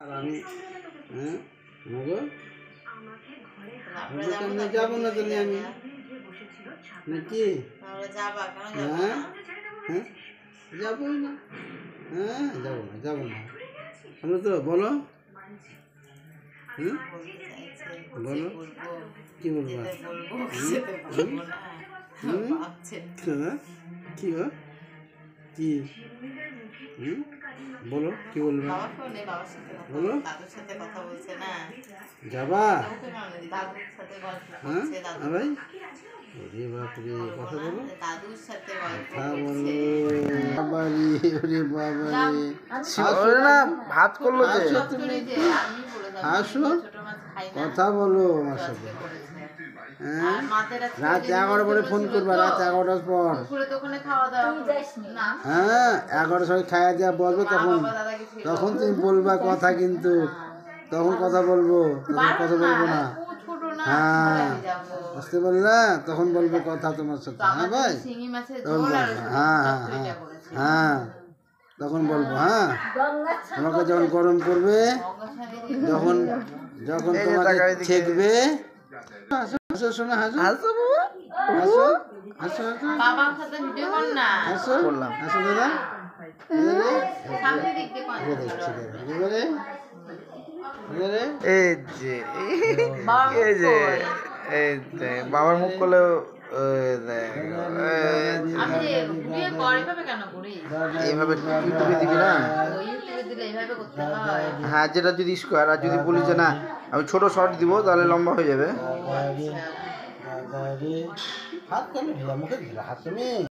আর আমি কেমনে যাবো না তাহলে আমি নাকি হ্যাঁ হ্যাঁ যাবোই না হ্যাঁ যাবো না আমরা তো বলো বলো কি বলবো কি কি বলো কি বলবে বলো যাবা হ্যাঁ ভাই ওরে বাপরে কথা বলো কথা বলো বাবারি ওরে বাবারি না ভাত করলো যে তুমি আসো কথা বলো আমার সাথে হ্যাঁ রাত 11টার পরে ফোন করবা রাত 11টার পর হ্যাঁ 11টার সময় খাওয়া দেওয়া বলবো তখন তুমি বলবা কথা কিন্তু তখন কথা বলবো তখন কথা বলবো না হ্যাঁ বুঝতে পারলা তখন বলবো কথা তোমার সাথে হ্যাঁ ভাই তখন বলবো হ্যাঁ হ্যাঁ হ্যাঁ তখন বলবো হ্যাঁ তোমাকে যখন গরম করবে যখন তোমাকে ছেঁকবে হাসো শোনা হাসো হাসো হাসো হাসো হাসো বললাম হাসো দাদা বাবার মুখ করলে এইভাবে ইউটিউবে দিবি না হ্যাঁ যেটা যদি স্কোয়ার আর যদি বলি যে না আমি ছোট শর্ট দিব তাহলে লম্বা হয়ে যাবে হাত